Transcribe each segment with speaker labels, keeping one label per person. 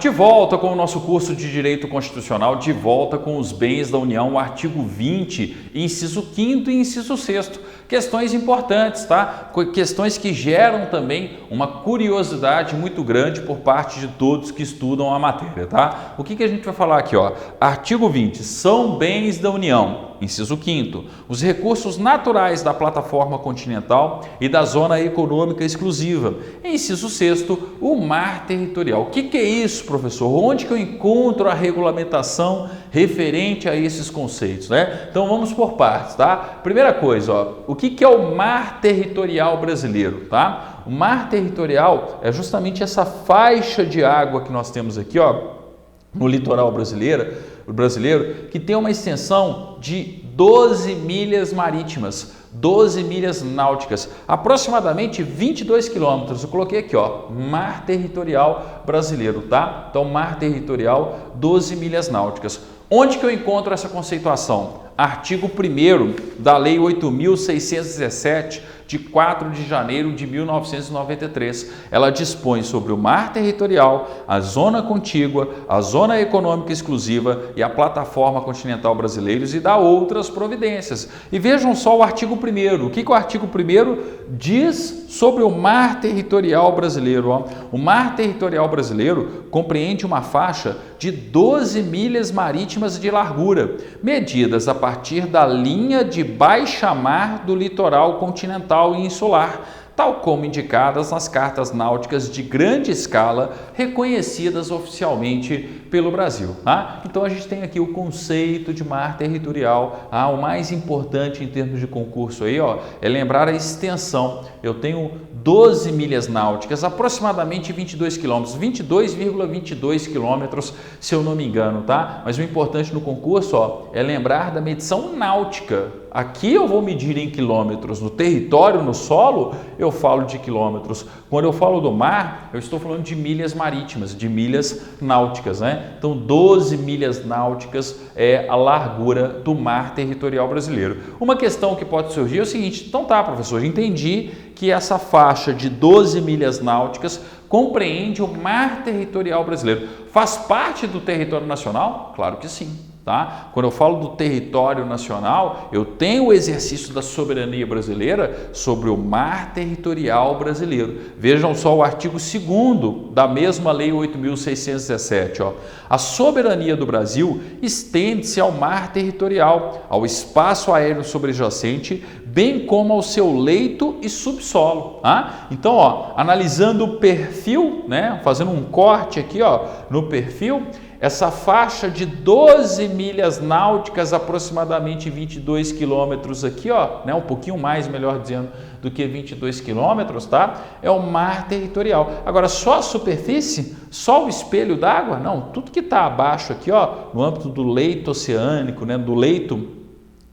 Speaker 1: De volta com o nosso curso de Direito Constitucional, de volta com os bens da União, o artigo 20, inciso 5º e inciso 6º. Questões importantes, tá? Questões que geram também uma curiosidade muito grande por parte de todos que estudam a matéria, tá? O que a gente vai falar aqui, ó? Artigo 20, são bens da União. Inciso 5º, os recursos naturais da plataforma continental e da zona econômica exclusiva. Inciso 6º, o mar territorial. O que é isso, professor? Onde que eu encontro a regulamentação referente a esses conceitos, né? Então vamos por partes, tá? Primeira coisa, ó, o que é o mar territorial brasileiro, tá? O mar territorial é justamente essa faixa de água que nós temos aqui, ó, no litoral brasileiro, que tem uma extensão de 12 milhas marítimas, 12 milhas náuticas, aproximadamente 22 quilômetros. Eu coloquei aqui, ó, mar territorial brasileiro, tá? Então, mar territorial, 12 milhas náuticas. Onde que eu encontro essa conceituação? Artigo 1º da Lei 8.617, de 4 de janeiro de 1993. Ela dispõe sobre o mar territorial, a zona contígua, a zona econômica exclusiva e a plataforma continental brasileiros e dá outras providências. E vejam só o artigo 1º. O que o artigo 1º diz sobre o mar territorial brasileiro? Ó? O mar territorial brasileiro compreende uma faixa de 12 milhas marítimas de largura, medidas a partir da linha de baixa-mar do litoral continental e insular, tal como indicadas nas cartas náuticas de grande escala reconhecidas oficialmente pelo Brasil. Tá? Então a gente tem aqui o conceito de mar territorial. O mais importante em termos de concurso aí, ó, é lembrar a extensão. Eu tenho 12 milhas náuticas, aproximadamente 22 quilômetros, 22,22 quilômetros, se eu não me engano, tá? Mas o importante no concurso, ó, é lembrar da medição náutica. Aqui eu vou medir em quilômetros, no território, no solo, eu falo de quilômetros. Quando eu falo do mar, eu estou falando de milhas marítimas, de milhas náuticas, né? Então, 12 milhas náuticas é a largura do mar territorial brasileiro. Uma questão que pode surgir é o seguinte: então tá, professor, entendi que essa faixa de 12 milhas náuticas compreende o mar territorial brasileiro. Faz parte do território nacional? Claro que sim. Tá? Quando eu falo do território nacional, eu tenho o exercício da soberania brasileira sobre o mar territorial brasileiro. Vejam só o artigo 2º da mesma Lei 8.617. Ó. A soberania do Brasil estende-se ao mar territorial, ao espaço aéreo sobrejacente, bem como ao seu leito e subsolo. Tá? Então, ó, analisando o perfil, né, fazendo um corte aqui, ó, no perfil, essa faixa de 12 milhas náuticas, aproximadamente 22 quilômetros aqui, ó, né, um pouquinho mais, melhor dizendo, do que 22 quilômetros, tá? É o mar territorial. Agora, só a superfície? Só o espelho d'água? Não, tudo que está abaixo aqui, ó, no âmbito do leito oceânico, né, do leito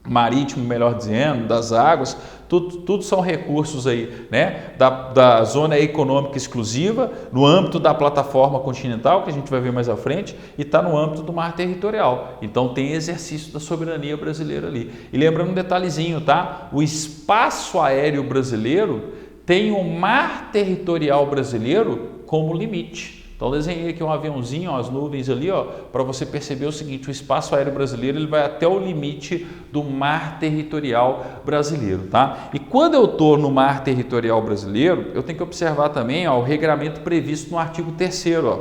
Speaker 1: marítimo, melhor dizendo, das águas, tudo são recursos aí, né, da zona econômica exclusiva, no âmbito da plataforma continental, que a gente vai ver mais à frente, e está no âmbito do mar territorial. Então tem exercício da soberania brasileira ali. E lembrando um detalhezinho, tá? O espaço aéreo brasileiro tem o mar territorial brasileiro como limite. Então desenhei aqui um aviãozinho, ó, as nuvens ali, ó, para você perceber o seguinte: o espaço aéreo brasileiro ele vai até o limite do mar territorial brasileiro, tá? E quando eu estou no mar territorial brasileiro, eu tenho que observar também, ó, o regramento previsto no artigo 3º, ó.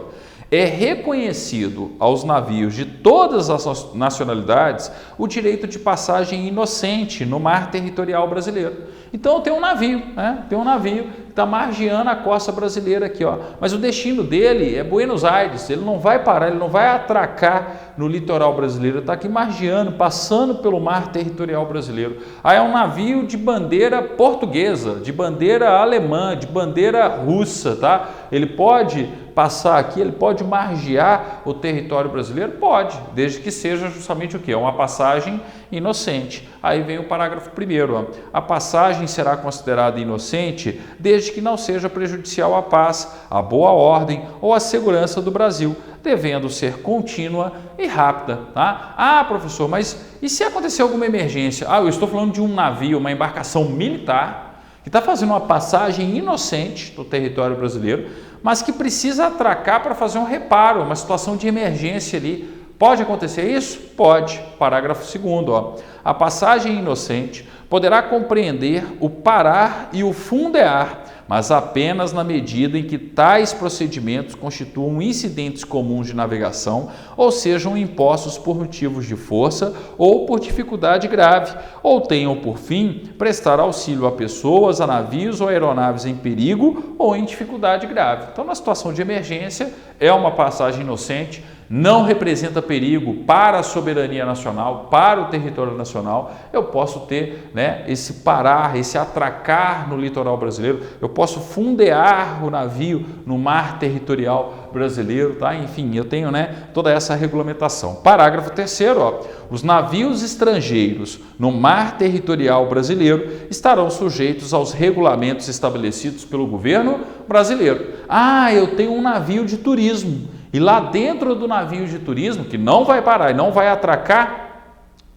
Speaker 1: É reconhecido aos navios de todas as nacionalidades o direito de passagem inocente no mar territorial brasileiro. Então tem um navio, né? Tem um navio que está margeando a costa brasileira aqui, ó. Mas o destino dele é Buenos Aires, ele não vai parar, ele não vai atracar no litoral brasileiro, está aqui margeando, passando pelo mar territorial brasileiro. Aí é um navio de bandeira portuguesa, de bandeira alemã, de bandeira russa, tá? Ele pode passar aqui, ele pode margear o território brasileiro? Pode, desde que seja justamente o quê? Uma passagem inocente. Aí vem o parágrafo 1º, ó. A passagem será considerada inocente desde que não seja prejudicial à paz, à boa ordem ou à segurança do Brasil, devendo ser contínua e rápida, tá? Ah, professor, mas e se acontecer alguma emergência? Ah, eu estou falando de um navio, uma embarcação militar que está fazendo uma passagem inocente no território brasileiro, mas que precisa atracar para fazer um reparo, uma situação de emergência ali. Pode acontecer isso? Pode. Parágrafo 2º, ó. A passagem inocente poderá compreender o parar e o fundear, mas apenas na medida em que tais procedimentos constituam incidentes comuns de navegação ou sejam impostos por motivos de força ou por dificuldade grave, ou tenham por fim prestar auxílio a pessoas, a navios ou aeronaves em perigo ou em dificuldade grave. Então, na situação de emergência, é uma passagem inocente, não representa perigo para a soberania nacional, para o território nacional. Eu posso ter, né, esse parar, esse atracar no litoral brasileiro, eu posso fundear o navio no mar territorial brasileiro, tá? Enfim, eu tenho, né, toda essa regulamentação. Parágrafo 3º, ó, os navios estrangeiros no mar territorial brasileiro estarão sujeitos aos regulamentos estabelecidos pelo governo brasileiro. Ah, eu tenho um navio de turismo. E lá dentro do navio de turismo, que não vai parar e não vai atracar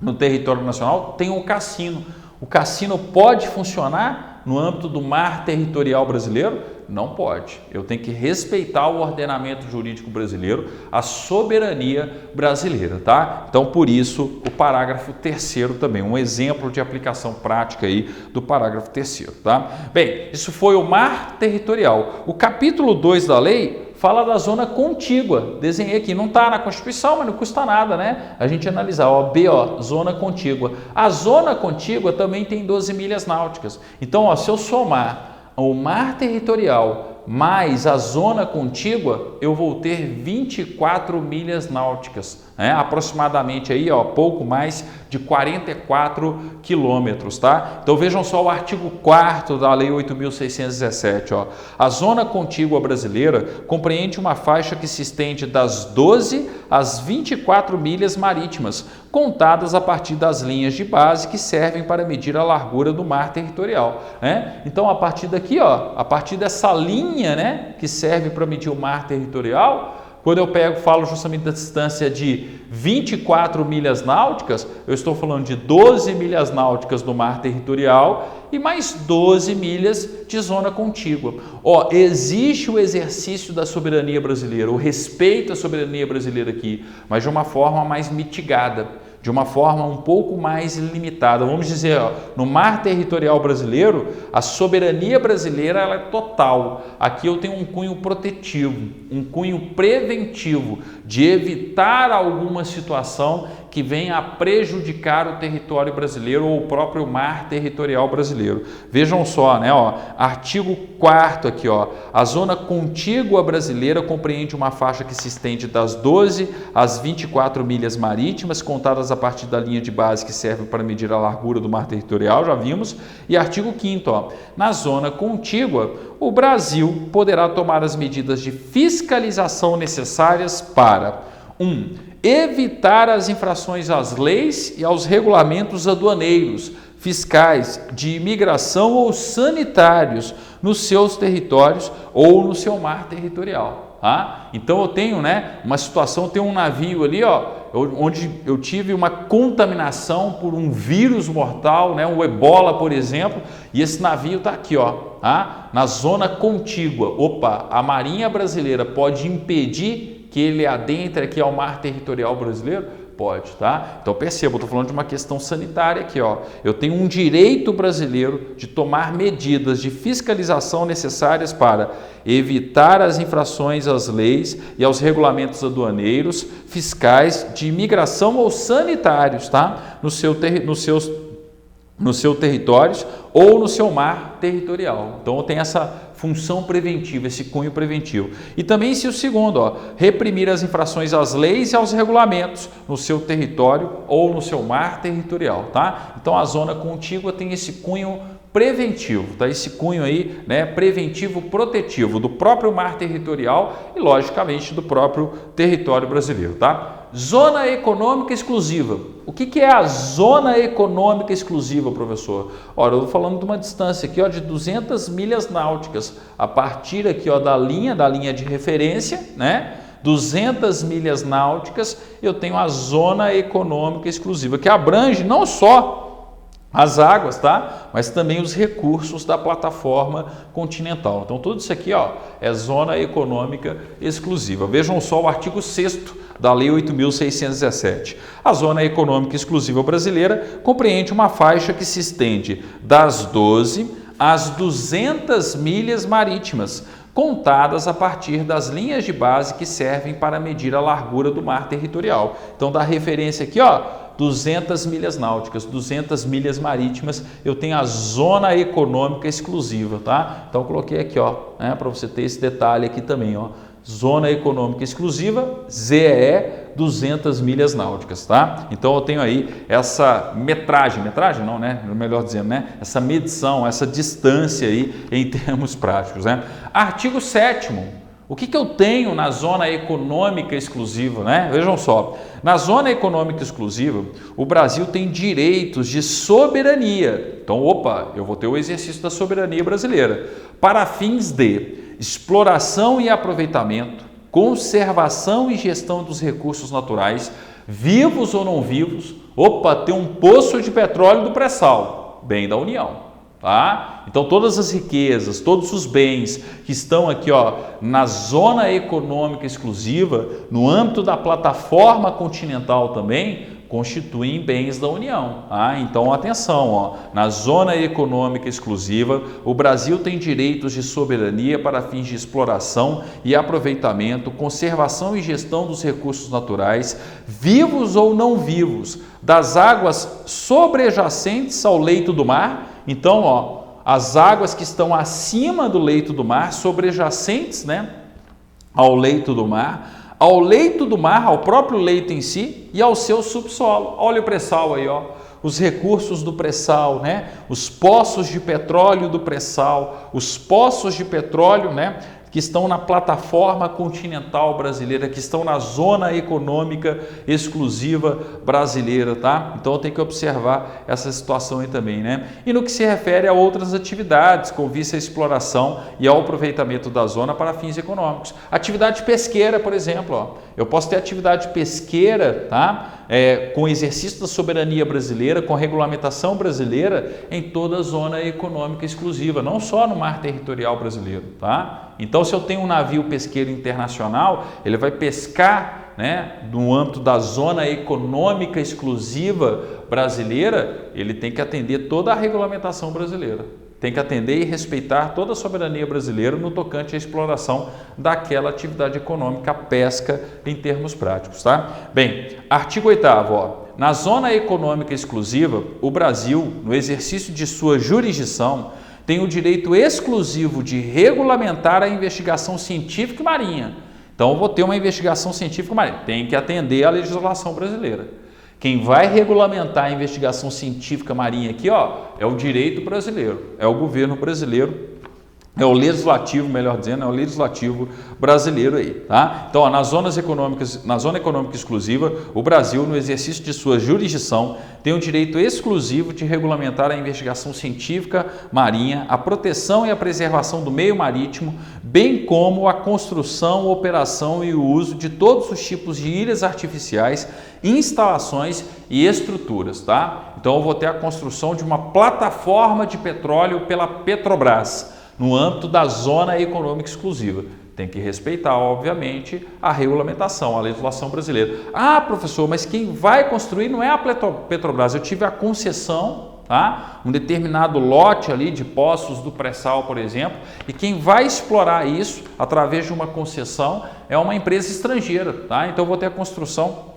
Speaker 1: no território nacional, tem um cassino. O cassino pode funcionar no âmbito do mar territorial brasileiro? Não pode. Eu tenho que respeitar o ordenamento jurídico brasileiro, a soberania brasileira, tá? Então, por isso, o parágrafo 3º também, um exemplo de aplicação prática aí do parágrafo 3º, tá? Bem, isso foi o mar territorial. O capítulo 2 da lei fala da zona contígua. Desenhei aqui, não está na Constituição, mas não custa nada, né? A gente analisar, ó, B, ó, zona contígua. A zona contígua também tem 12 milhas náuticas. Então, ó, se eu somar o mar territorial mais a zona contígua, eu vou ter 24 milhas náuticas, né? Aproximadamente aí, ó, pouco mais de 44 quilômetros, tá? Então vejam só o artigo 4º da Lei 8.617, ó. A zona contígua brasileira compreende uma faixa que se estende das 12 às 24 milhas marítimas, contadas a partir das linhas de base que servem para medir a largura do mar territorial, né? Então, a partir daqui, ó, a partir dessa linha, né, que serve para medir o mar territorial, quando eu falo justamente da distância de 24 milhas náuticas, eu estou falando de 12 milhas náuticas do mar territorial e mais 12 milhas de zona contígua. Ó, existe o exercício da soberania brasileira, o respeito à soberania brasileira aqui, mas de uma forma mais mitigada, de uma forma um pouco mais limitada. Vamos dizer, ó, no mar territorial brasileiro, a soberania brasileira ela é total. Aqui eu tenho um cunho protetivo, um cunho preventivo de evitar alguma situação que venha a prejudicar o território brasileiro ou o próprio mar territorial brasileiro. Vejam só, né, ó, artigo 4º aqui, ó, a zona contígua brasileira compreende uma faixa que se estende das 12 às 24 milhas marítimas, contadas a partir da linha de base que serve para medir a largura do mar territorial, já vimos. E artigo 5º, ó, na zona contígua, o Brasil poderá tomar as medidas de fiscalização necessárias para 1. Evitar as infrações às leis e aos regulamentos aduaneiros, fiscais, de imigração ou sanitários nos seus territórios ou no seu mar territorial. Tá? Então eu tenho, né, uma situação, eu tenho um navio ali, ó, onde eu tive uma contaminação por um vírus mortal, né, o ebola, por exemplo, e esse navio está aqui, ó, tá? Na zona contígua. Opa, a Marinha Brasileira pode impedir que ele adentre aqui ao mar territorial brasileiro? Pode, tá? Então perceba, eu estou falando de uma questão sanitária aqui, ó. Eu tenho um direito brasileiro de tomar medidas de fiscalização necessárias para evitar as infrações às leis e aos regulamentos aduaneiros, fiscais, de imigração ou sanitários, tá? Nos seus territórios ou no seu mar territorial. Então eu tenho essa função preventiva, esse cunho preventivo. E também se o segundo, ó, reprimir as infrações às leis e aos regulamentos no seu território ou no seu mar territorial, tá? Então a zona contígua tem esse cunho preventivo, tá? Esse cunho aí, né, preventivo protetivo do próprio mar territorial e logicamente do próprio território brasileiro, tá? Zona econômica exclusiva. O que é a zona econômica exclusiva, professor? Ora, eu estou falando de uma distância aqui, ó, de 200 milhas náuticas, a partir aqui, ó, da linha de referência, né? 200 milhas náuticas, eu tenho a zona econômica exclusiva, que abrange não só as águas, tá? Mas também os recursos da plataforma continental. Então, tudo isso aqui, ó, é zona econômica exclusiva. Vejam só o artigo 6º da Lei 8.617. A zona econômica exclusiva brasileira compreende uma faixa que se estende das 12 às 200 milhas marítimas, contadas a partir das linhas de base que servem para medir a largura do mar territorial. Então, dá referência aqui, ó, 200 milhas náuticas, 200 milhas marítimas, eu tenho a zona econômica exclusiva, tá? Então, eu coloquei aqui, ó, né, para você ter esse detalhe aqui também, ó, zona econômica exclusiva, ZEE, 200 milhas náuticas, tá? Então, eu tenho aí essa metragem não, né? Melhor dizendo, né? Essa medição, essa distância aí em termos práticos, né? Artigo 7º. O que eu tenho na zona econômica exclusiva, né? Vejam só, na zona econômica exclusiva, o Brasil tem direitos de soberania. Então, opa, eu vou ter o exercício da soberania brasileira para fins de exploração e aproveitamento, conservação e gestão dos recursos naturais, vivos ou não vivos. Opa, tem um poço de petróleo do pré-sal, bem da União. Tá? Então, todas as riquezas, todos os bens que estão aqui, ó, na zona econômica exclusiva, no âmbito da plataforma continental também, constituem bens da União. Tá? Então, atenção, ó, na zona econômica exclusiva, o Brasil tem direitos de soberania para fins de exploração e aproveitamento, conservação e gestão dos recursos naturais, vivos ou não vivos, das águas sobrejacentes ao leito do mar. Então, ó, as águas que estão acima do leito do mar, sobrejacentes, né, ao leito do mar, ao próprio leito em si e ao seu subsolo. Olha o pré-sal aí, ó, os recursos do pré-sal, né, os poços de petróleo do pré-sal, os poços de petróleo, né, que estão na plataforma continental brasileira, que estão na zona econômica exclusiva brasileira, tá? Então eu tenho que observar essa situação aí também, né? E no que se refere a outras atividades, com vista à exploração e ao aproveitamento da zona para fins econômicos. Atividade pesqueira, por exemplo, ó. Eu posso ter atividade pesqueira, tá? Com exercício da soberania brasileira, com regulamentação brasileira em toda a zona econômica exclusiva, não só no mar territorial brasileiro, tá? Então, se eu tenho um navio pesqueiro internacional, ele vai pescar, né, no âmbito da zona econômica exclusiva brasileira, ele tem que atender toda a regulamentação brasileira. Tem que atender e respeitar toda a soberania brasileira no tocante à exploração daquela atividade econômica, a pesca em termos práticos, tá? Bem, artigo 8º, ó. Na zona econômica exclusiva, o Brasil, no exercício de sua jurisdição, tem o direito exclusivo de regulamentar a investigação científica e marinha. Então, eu vou ter uma investigação científica e marinha. Tem que atender à legislação brasileira. Quem vai regulamentar a investigação científica marinha aqui, ó, é o direito brasileiro, é o governo brasileiro, é o legislativo, melhor dizendo, é o legislativo brasileiro aí, tá? Então, ó, na zona econômica exclusiva, o Brasil, no exercício de sua jurisdição, tem o direito exclusivo de regulamentar a investigação científica marinha, a proteção e a preservação do meio marítimo, bem como a construção, operação e o uso de todos os tipos de ilhas artificiais, instalações e estruturas, tá? Então, eu vou ter a construção de uma plataforma de petróleo pela Petrobras, no âmbito da zona econômica exclusiva. Tem que respeitar, obviamente, a regulamentação, a legislação brasileira. Ah, professor, mas quem vai construir não é a Petrobras. Eu tive a concessão, tá? Um determinado lote ali de poços do pré-sal, por exemplo, e quem vai explorar isso através de uma concessão é uma empresa estrangeira, tá? Então, eu vou ter a construção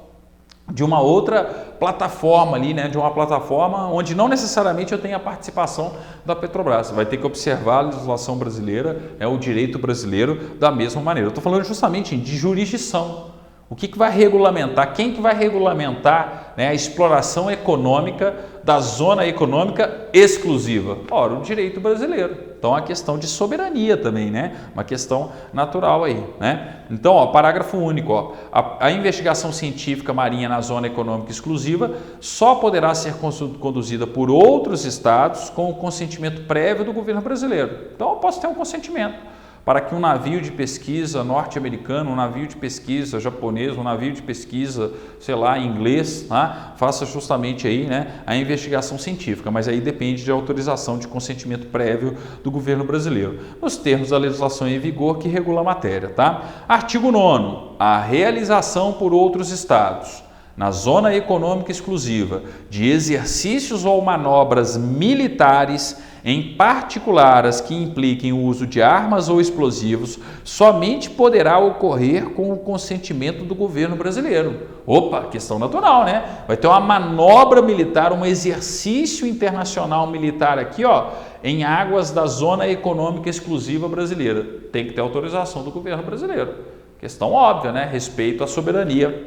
Speaker 1: de uma outra plataforma ali, né? De uma plataforma onde não necessariamente eu tenho a participação da Petrobras. Vai ter que observar a legislação brasileira, o direito brasileiro da mesma maneira. Eu estou falando justamente de jurisdição. O que vai regulamentar? Quem que vai regulamentar, né, a exploração econômica da zona econômica exclusiva? Ora, o direito brasileiro. Então, a questão de soberania também, né? Uma questão natural aí, né? Então, ó, parágrafo único, ó, a investigação científica marinha na zona econômica exclusiva só poderá ser conduzida por outros estados com o consentimento prévio do governo brasileiro. Então, eu posso ter um consentimento para que um navio de pesquisa norte-americano, um navio de pesquisa japonês, um navio de pesquisa, sei lá, inglês, tá? Faça justamente aí, né, a investigação científica, mas aí depende de autorização de consentimento prévio do governo brasileiro, nos termos da legislação em vigor que regula a matéria, tá? Artigo 9º, a realização por outros estados na zona econômica exclusiva de exercícios ou manobras militares, em particular as que impliquem o uso de armas ou explosivos, somente poderá ocorrer com o consentimento do governo brasileiro. Opa, questão natural, né? Vai ter uma manobra militar, um exercício internacional militar aqui, ó, em águas da zona econômica exclusiva brasileira. Tem que ter autorização do governo brasileiro. Questão óbvia, né? Respeito à soberania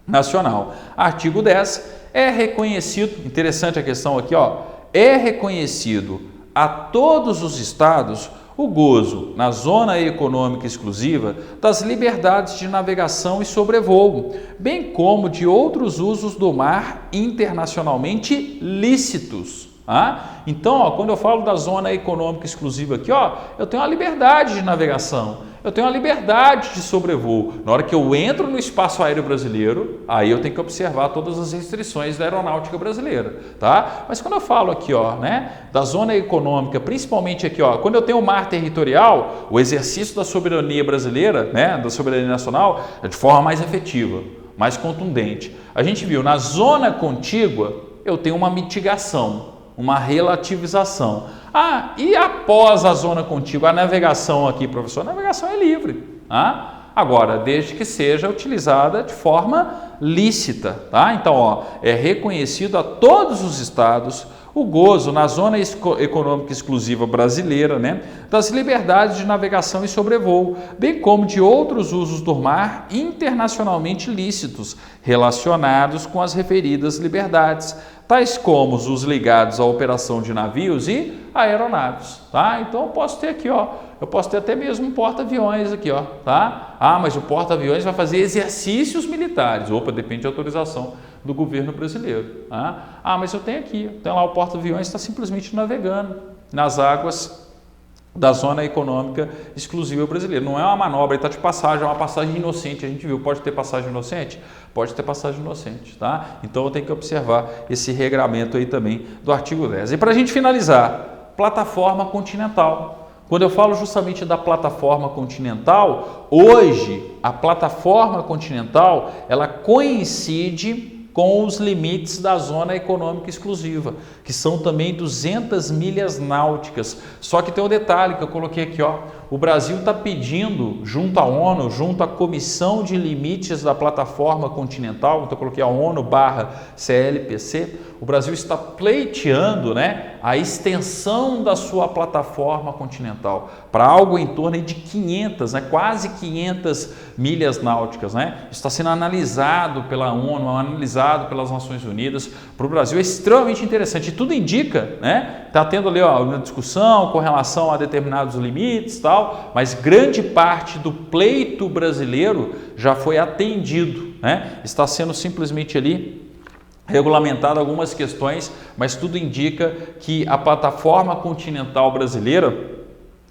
Speaker 1: nacional. Artigo 10. É reconhecido, interessante a questão aqui, ó, é reconhecido a todos os estados o gozo, na zona econômica exclusiva, das liberdades de navegação e sobrevoo, bem como de outros usos do mar internacionalmente lícitos. Então, ó, quando eu falo da zona econômica exclusiva aqui, ó, eu tenho a liberdade de navegação, eu tenho a liberdade de sobrevoo. Na hora que eu entro no espaço aéreo brasileiro, aí eu tenho que observar todas as restrições da aeronáutica brasileira, tá? Mas quando eu falo aqui, ó, né, da zona econômica, principalmente aqui, ó, quando eu tenho o mar territorial, o exercício da soberania brasileira, né, da soberania nacional, é de forma mais efetiva, mais contundente. A gente viu, na zona contígua, eu tenho uma mitigação, uma relativização. E após a zona contígua, a navegação aqui, professor, a navegação é livre. Agora, desde que seja utilizada de forma lícita. Tá? Então, ó, é reconhecido a todos os estados o gozo na zona econômica exclusiva brasileira, né, das liberdades de navegação e sobrevoo, bem como de outros usos do mar internacionalmente lícitos, relacionados com as referidas liberdades, tais como os ligados à operação de navios e aeronaves. Tá? Então eu posso ter aqui, ó, eu posso ter até mesmo um porta-aviões aqui, ó, tá? Mas o porta-aviões vai fazer exercícios militares. Opa, depende de autorização do governo brasileiro. Mas eu tenho aqui, tem lá o porta-aviões, está simplesmente navegando nas águas da zona econômica exclusiva brasileira. Não é uma manobra, ele está de passagem, é uma passagem inocente. A gente viu, pode ter passagem inocente? Pode ter passagem inocente, tá? Então eu tenho que observar esse regramento aí também do artigo 10. E para a gente finalizar, plataforma continental. Quando eu falo justamente da plataforma continental, hoje a plataforma continental, ela coincide com os limites da zona econômica exclusiva, que são também 200 milhas náuticas. Só que tem um detalhe que eu coloquei aqui, ó. O Brasil está pedindo, junto à ONU, junto à Comissão de Limites da Plataforma Continental, então eu coloquei a ONU/CLPC, o Brasil está pleiteando, né, a extensão da sua plataforma continental para algo em torno de 500, né, quase 500 milhas náuticas. Né? Está sendo analisado pela ONU, analisado pelas Nações Unidas. Para o Brasil é extremamente interessante. E tudo indica, né? Está tendo ali, ó, uma discussão com relação a determinados limites e tal, mas grande parte do pleito brasileiro já foi atendido. Né? Está sendo simplesmente ali regulamentado algumas questões, mas tudo indica que a plataforma continental brasileira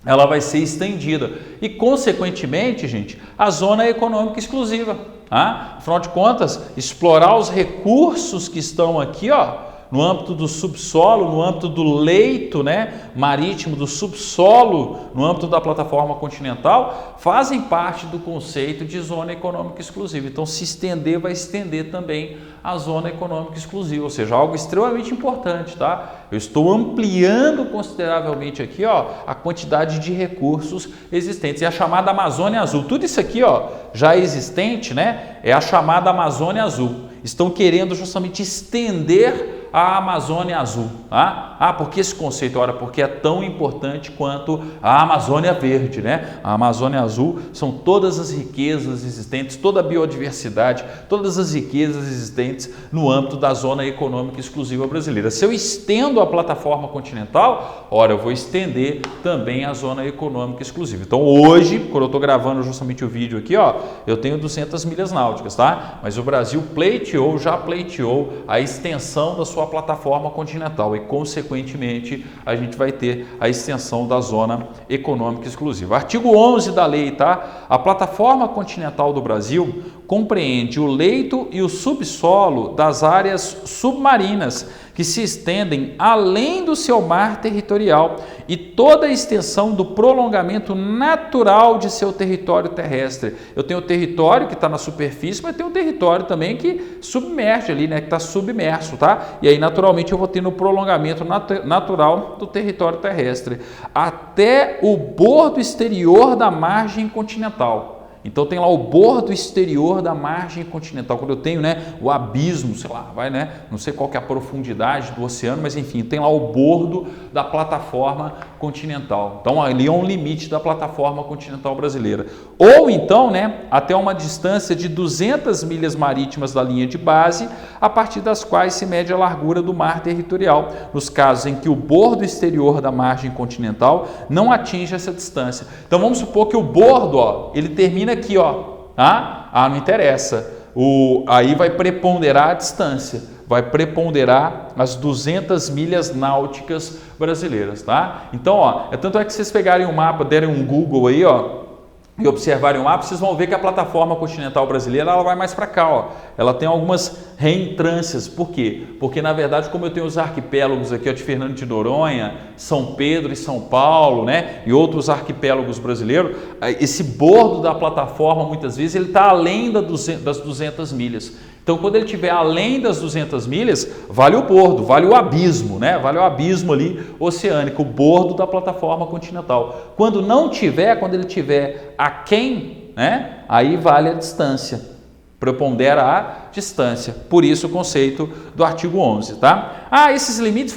Speaker 1: ela vai ser estendida e, consequentemente, gente, a zona econômica exclusiva. Afinal de contas, explorar os recursos que estão aqui, ó, no âmbito do subsolo, no âmbito do leito, né, marítimo, do subsolo, no âmbito da plataforma continental, fazem parte do conceito de zona econômica exclusiva. Então, se estender, vai estender também a zona econômica exclusiva, ou seja, algo extremamente importante, tá? Eu estou ampliando consideravelmente aqui, ó, a quantidade de recursos existentes. E a chamada Amazônia Azul, tudo isso aqui, ó, já existente, né, é a chamada Amazônia Azul. Estão querendo justamente estender a Amazônia Azul? Ah, por que esse conceito? Ora, porque é tão importante quanto a Amazônia Verde, né? A Amazônia Azul são todas as riquezas existentes, toda a biodiversidade, todas as riquezas existentes no âmbito da zona econômica exclusiva brasileira. Se eu estendo a plataforma continental, ora, eu vou estender também a zona econômica exclusiva. Então, hoje, quando eu estou gravando justamente o vídeo aqui, ó, eu tenho 200 milhas náuticas, tá? Mas o Brasil já pleiteou a extensão da sua plataforma continental e, consequentemente, a gente vai ter a extensão da zona econômica exclusiva. Artigo 11 da lei, tá? A plataforma continental do Brasil compreende o leito e o subsolo das áreas submarinas que se estendem além do seu mar territorial e toda a extensão do prolongamento natural de seu território terrestre. Eu tenho o território que está na superfície, mas tem o território também que submerge ali, né, que está submerso, tá? E aí, naturalmente, eu vou ter no prolongamento natural do território terrestre até o bordo exterior da margem continental. Então tem lá o bordo exterior da margem continental. Quando eu tenho, né, o abismo, sei lá, não sei qual que é a profundidade do oceano, mas enfim, tem lá o bordo da plataforma continental. Então ali é um limite da plataforma continental brasileira. Ou então, né, até uma distância de 200 milhas marítimas da linha de base, a partir das quais se mede a largura do mar territorial, nos casos em que o bordo exterior da margem continental não atinge essa distância. Então vamos supor que o bordo, ó, ele termina aqui, ó, não interessa, aí vai preponderar a distância, vai preponderar as 200 milhas náuticas brasileiras, tá? Então, ó, tanto é que vocês pegarem um mapa, derem um Google aí, ó, e observarem o mapa, vocês vão ver que a plataforma continental brasileira, ela vai mais para cá, ó. Ela tem algumas reentrâncias. Por quê? Porque, na verdade, como eu tenho os arquipélagos aqui, ó, de Fernando de Noronha, São Pedro e São Paulo, né, e outros arquipélagos brasileiros, esse bordo da plataforma, muitas vezes, ele está além das 200 milhas. Então, quando ele estiver além das 200 milhas, vale o bordo, vale o abismo, né? Vale o abismo ali oceânico, o bordo da plataforma continental. Quando não tiver, quando ele estiver aquém, né? Aí vale a distância, prepondera a distância. Por isso o conceito do artigo 11, tá? Esses limites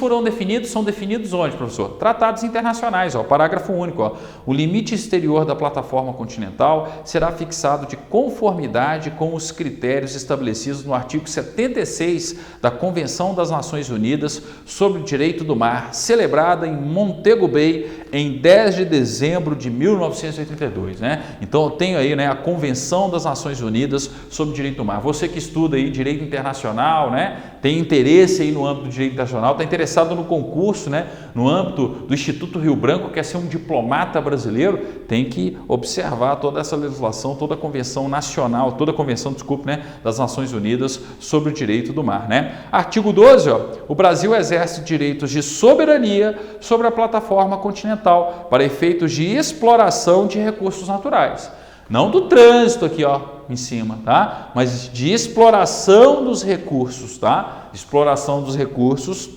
Speaker 1: são definidos onde, professor? Tratados internacionais, ó, parágrafo único, ó. O limite exterior da plataforma continental será fixado de conformidade com os critérios estabelecidos no artigo 76 da Convenção das Nações Unidas sobre o Direito do Mar, celebrada em Montego Bay em 10 de dezembro de 1982, né? Então eu tenho aí, né, a Convenção das Nações Unidas sobre o Direito do Mar. Você que estuda aí direito internacional, né, tem interesse aí no âmbito do direito internacional, está interessado no concurso, né, no âmbito do Instituto Rio Branco, quer ser um diplomata brasileiro, tem que observar toda essa legislação, toda a convenção nacional, toda a convenção, desculpe, né, das Nações Unidas sobre o direito do mar, né? Artigo 12, ó, o Brasil exerce direitos de soberania sobre a plataforma continental para efeitos de exploração de recursos naturais. Não do trânsito aqui, ó, em cima, tá? Mas de exploração dos recursos, tá? Exploração dos recursos,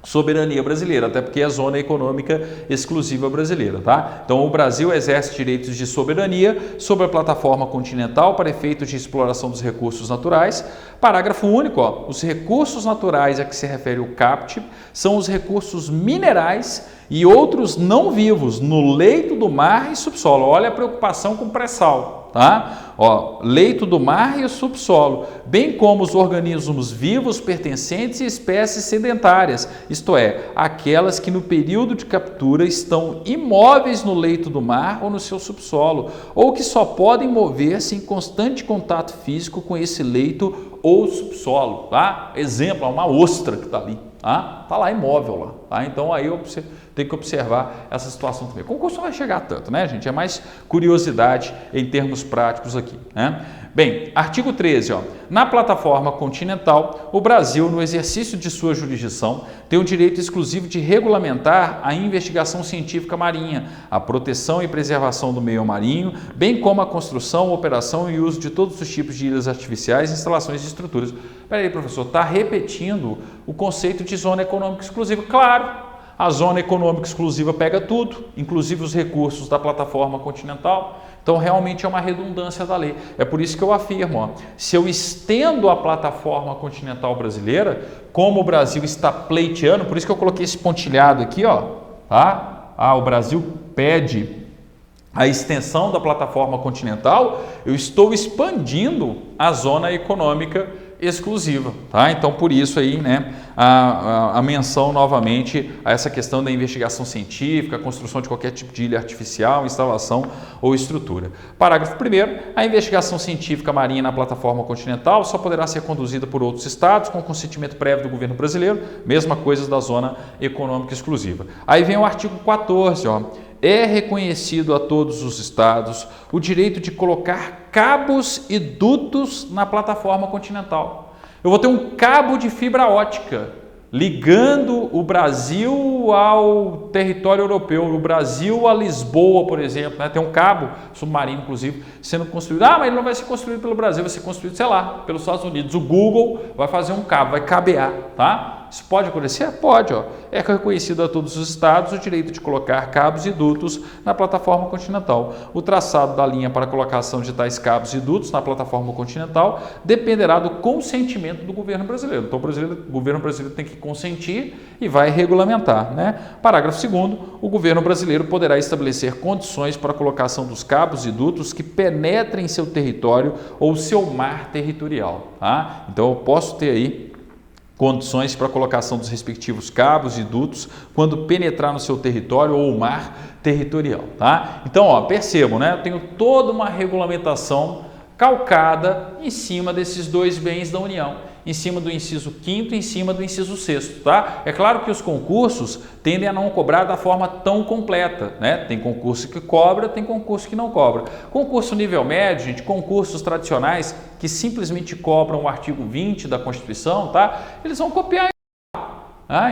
Speaker 1: soberania brasileira, até porque é a zona econômica exclusiva brasileira, tá? Então o Brasil exerce direitos de soberania sobre a plataforma continental para efeitos de exploração dos recursos naturais. Parágrafo único, ó, os recursos naturais a que se refere o caput são os recursos minerais e outros não vivos no leito do mar e subsolo. Olha a preocupação com o pré-sal, tá? Ó, leito do mar e o subsolo, bem como os organismos vivos pertencentes e espécies sedentárias, isto é, aquelas que no período de captura estão imóveis no leito do mar ou no seu subsolo, ou que só podem mover-se em constante contato físico com esse leito ou subsolo, tá? Exemplo, uma ostra que está ali, tá? Tá lá imóvel lá, tá? Então aí você tem que observar essa situação também. O concurso não vai chegar a tanto, né, gente? É mais curiosidade em termos práticos aqui, né? Bem, artigo 13, ó. Na plataforma continental, o Brasil, no exercício de sua jurisdição, tem o direito exclusivo de regulamentar a investigação científica marinha, a proteção e preservação do meio marinho, bem como a construção, operação e uso de todos os tipos de ilhas artificiais, instalações e estruturas. Espera aí, professor, está repetindo o conceito de zona econômica exclusiva. Claro! A zona econômica exclusiva pega tudo, inclusive os recursos da plataforma continental. Então, realmente é uma redundância da lei. É por isso que eu afirmo, ó, se eu estendo a plataforma continental brasileira, como o Brasil está pleiteando, por isso que eu coloquei esse pontilhado aqui, ó, tá? O Brasil pede a extensão da plataforma continental, eu estou expandindo a zona econômica exclusiva, tá? Então, por isso aí, né, a menção novamente a essa questão da investigação científica, a construção de qualquer tipo de ilha artificial, instalação ou estrutura. Parágrafo 1º, a investigação científica marinha na plataforma continental só poderá ser conduzida por outros estados com consentimento prévio do governo brasileiro, mesma coisa da zona econômica exclusiva. Aí vem o artigo 14, ó. É reconhecido a todos os estados o direito de colocar cabos e dutos na plataforma continental. Eu vou ter um cabo de fibra ótica ligando o Brasil ao território europeu, o Brasil a Lisboa, por exemplo, né? Tem um cabo submarino, inclusive, sendo construído. Mas ele não vai ser construído pelo Brasil, vai ser construído, sei lá, pelos Estados Unidos. O Google vai fazer um cabo, vai cabear, tá? Isso pode acontecer? Pode, ó. É reconhecido a todos os estados o direito de colocar cabos e dutos na plataforma continental. O traçado da linha para a colocação de tais cabos e dutos na plataforma continental dependerá do consentimento do governo brasileiro. Então, o governo brasileiro tem que consentir e vai regulamentar, né? Parágrafo 2º, o governo brasileiro poderá estabelecer condições para a colocação dos cabos e dutos que penetrem seu território ou seu mar territorial, tá? Então, eu posso ter aí condições para a colocação dos respectivos cabos e dutos quando penetrar no seu território ou mar territorial, tá? Então, ó, percebam, né? Eu tenho toda uma regulamentação calcada em cima desses dois bens da União, em cima do inciso 5º e em cima do inciso 6º, tá? É claro que os concursos tendem a não cobrar da forma tão completa, né? Tem concurso que cobra, tem concurso que não cobra. Concurso nível médio, gente, concursos tradicionais que simplesmente cobram o artigo 20 da Constituição, tá? Eles vão copiar.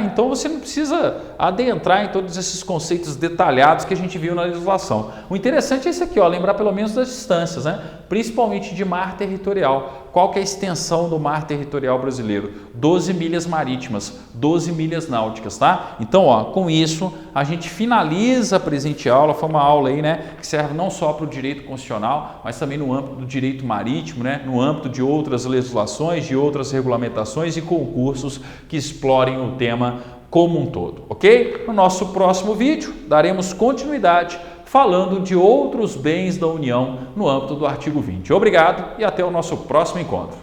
Speaker 1: Então você não precisa adentrar em todos esses conceitos detalhados que a gente viu na legislação. O interessante é esse aqui, ó, lembrar pelo menos das distâncias, né? Principalmente de mar territorial. Qual que é a extensão do mar territorial brasileiro? 12 milhas marítimas, 12 milhas náuticas, tá? Então, ó, com isso a gente finaliza a presente aula. Foi uma aula aí, né, que serve não só para o direito constitucional, mas também no âmbito do direito marítimo, né, no âmbito de outras legislações, de outras regulamentações e concursos que explorem o tema como um todo, ok? No nosso próximo vídeo daremos continuidade falando de outros bens da União no âmbito do artigo 20. Obrigado e até o nosso próximo encontro.